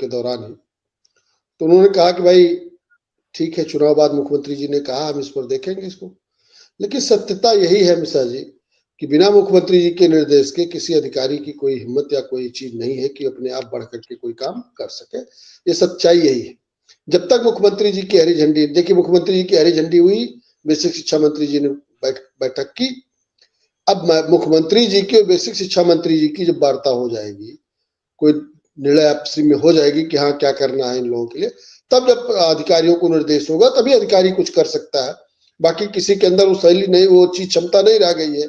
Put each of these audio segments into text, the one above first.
के दौरान ही। तो उन्होंने कहा कि भाई ठीक है, चुनाव बाद मुख्यमंत्री जी ने कहा हम इस पर देखेंगे इसको। लेकिन सत्यता यही है मिश्रा जी कि बिना मुख्यमंत्री जी के निर्देश के किसी अधिकारी की कोई हिम्मत या कोई चीज नहीं है कि अपने आप बढ़ करके कोई काम कर सके। ये सच्चाई यही है। जब तक मुख्यमंत्री जी की हरी झंडी, देखिए मुख्यमंत्री जी की हरी झंडी हुई, बेसिक शिक्षा मंत्री जी ने बैठक की। अब मुख्यमंत्री जी के बेसिक शिक्षा मंत्री जी की जब वार्ता हो जाएगी, कोई निर्णय आपसी में हो जाएगी कि हाँ क्या करना है इन लोगों के लिए, तब जब अधिकारियों को निर्देश होगा तभी अधिकारी कुछ कर सकता है। बाकी किसी के अंदर वो शैली नहीं, वो चीज क्षमता नहीं रह गई है।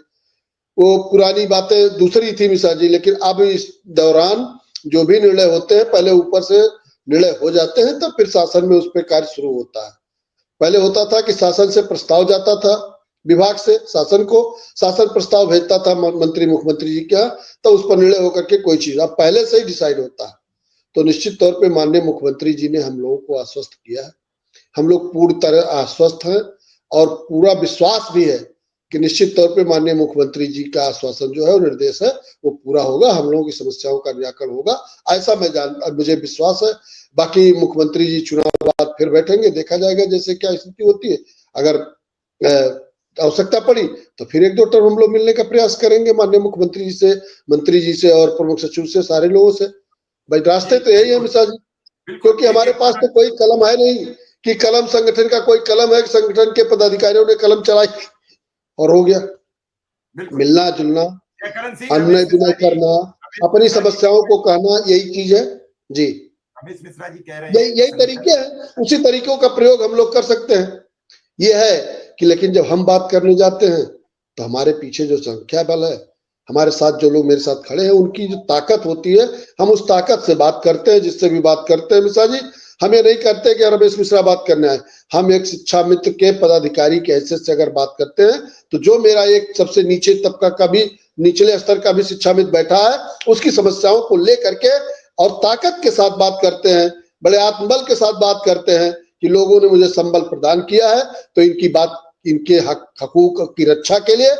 वो पुरानी बातें दूसरी थी मिश्रा जी, लेकिन अब इस दौरान जो भी निर्णय होते हैं पहले ऊपर से निर्णय हो जाते हैं, तब फिर शासन में उस पर कार्य शुरू होता है। पहले होता था कि शासन से प्रस्ताव जाता था, विभाग से शासन को, शासन प्रस्ताव भेजता था मंत्री मुख्यमंत्री जी के यहाँ, तो उस पर निर्णय होकर के कोई चीज अब पहले से ही डिसाइड होता है। तो निश्चित तौर पे माननीय मुख्यमंत्री जी ने हम लोगों को आश्वस्त किया है। हम लोग पूरी तरह आश्वस्त हैं और पूरा विश्वास भी है कि निश्चित तौर पे माननीय मुख्यमंत्री जी का आश्वासन जो है वो निर्देश है वो पूरा होगा, हम लोगों की समस्याओं का निराकरण होगा, ऐसा मुझे विश्वास है। बाकी मुख्यमंत्री जी चुनाव बाद फिर बैठेंगे, देखा जाएगा जैसे क्या स्थिति होती है। अगर आवश्यकता पड़ी तो फिर एक दो टर्म हम लोग मिलने का प्रयास करेंगे माननीय मुख्यमंत्री जी से, मंत्री जी से और प्रमुख सचिव से, सारे लोगों से। भाई रास्ते तो यही है मिश्रा जी, क्योंकि हमारे पास तो कोई कलम है नहीं कि कलम संगठन का कोई कलम है, संगठन के पदाधिकारियों ने कलम चलाई और हो गया। मिलना जुलना, अनुनय विनय करना, अपनी समस्याओं को कहना, यही चीज है जी। रमेश मिश्रा जी कह रहे हैं यही तरीके हैं, उसी तरीकों का प्रयोग हम लोग कर सकते हैं। ये है कि लेकिन जब हम बात करने जाते हैं तो हमारे पीछे जो संख्या बल है, हमारे साथ जो लोग मेरे साथ खड़े हैं, उनकी जो ताकत होती है, हम उस ताकत से बात करते हैं। जिससे भी बात करते हैं मिश्रा जी, हम ये नहीं करते कि रमेश मिश्रा बात करना है। हम एक शिक्षा मित्र के पदाधिकारी के हैसियत से अगर बात करते हैं तो जो मेरा एक सबसे नीचे तबका का भी, निचले स्तर का भी शिक्षा मित्र बैठा है, उसकी समस्याओं को लेकर के और ताकत के साथ बात करते हैं, बड़े आत्मबल के साथ बात करते हैं कि लोगों ने मुझे संबल प्रदान किया है, तो इनकी बात, इनके हकूक की रक्षा के लिए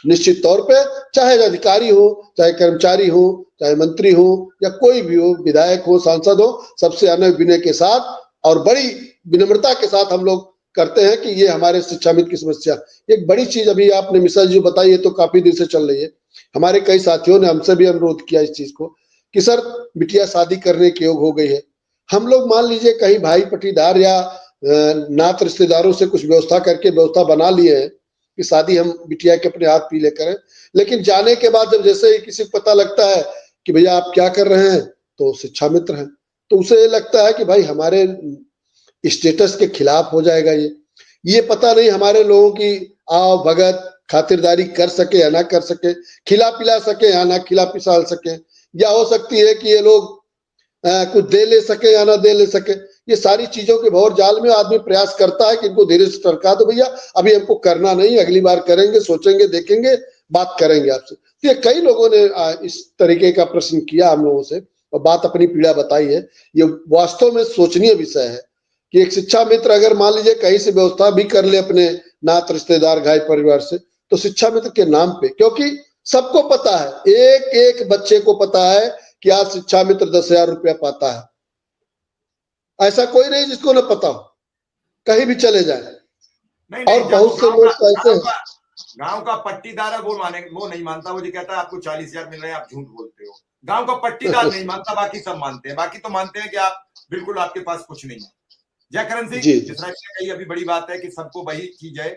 निश्चित तौर पे, चाहे अधिकारी हो, चाहे कर्मचारी हो, चाहे मंत्री हो या कोई भी हो, विधायक हो, सांसद हो, सबसे अनुनय विनय के साथ और बड़ी विनम्रता के साथ हम लोग करते हैं कि ये हमारे शिक्षा मित्र की समस्या। एक बड़ी चीज अभी आपने मिश्रा जी बताई है तो काफी दिन से चल रही है। हमारे कई साथियों ने हमसे भी अनुरोध किया इस चीज को कि सर बिटिया शादी करने के योग हो गई है। हम लोग मान लीजिए कहीं भाई पटीदार या नात रिश्तेदारों से कुछ व्यवस्था करके व्यवस्था बना लिए हैं कि शादी हम बिटिया के अपने हाथ पी ले करें, लेकिन जाने के बाद जब जैसे ही किसी को पता लगता है कि भैया आप क्या कर रहे हैं, तो शिक्षा मित्र हैं, तो उसे लगता है कि भाई हमारे स्टेटस के खिलाफ हो जाएगा। ये पता नहीं हमारे लोगों की आव भगत खातिरदारी कर सके या ना कर सके, खिला पिला सके या ना खिला पिसा सके, या हो सकती है कि ये लोग कुछ दे ले सके या ना दे ले सके। ये सारी चीजों के भौर जाल में आदमी प्रयास करता है कि इनको धीरे से टरका दो, भैया अभी हमको करना नहीं, अगली बार करेंगे, सोचेंगे, देखेंगे, बात करेंगे आपसे। तो ये कई लोगों ने इस तरीके का प्रश्न किया हम लोगों से और बात अपनी पीड़ा बताई है। ये वास्तव में सोचनीय विषय है कि एक शिक्षा मित्र अगर मान लीजिए कहीं से व्यवस्था भी कर ले अपने नात रिश्तेदार घाई परिवार से, तो शिक्षा मित्र के नाम पे, क्योंकि सबको पता है, एक एक बच्चे को पता है कि आज शिक्षा मित्र 10,000 रुपया पाता है। ऐसा कोई नहीं जिसको न पता हो, कहीं भी चले जाए। और बहुत से लोग ऐसे हैं, गांव का पट्टीदार है, वो नहीं मानता, वो जो कहता है आपको 40,000 मिल रहे हैं, आप झूठ बोलते हो। गांव का पट्टीदार नहीं मानता, बाकी सब मानते हैं। बाकी तो मानते हैं कि आप बिल्कुल, आपके पास कुछ नहीं है। जयकरण सिंह जिस तरह कही अभी बड़ी बात है कि सबको वही चीज है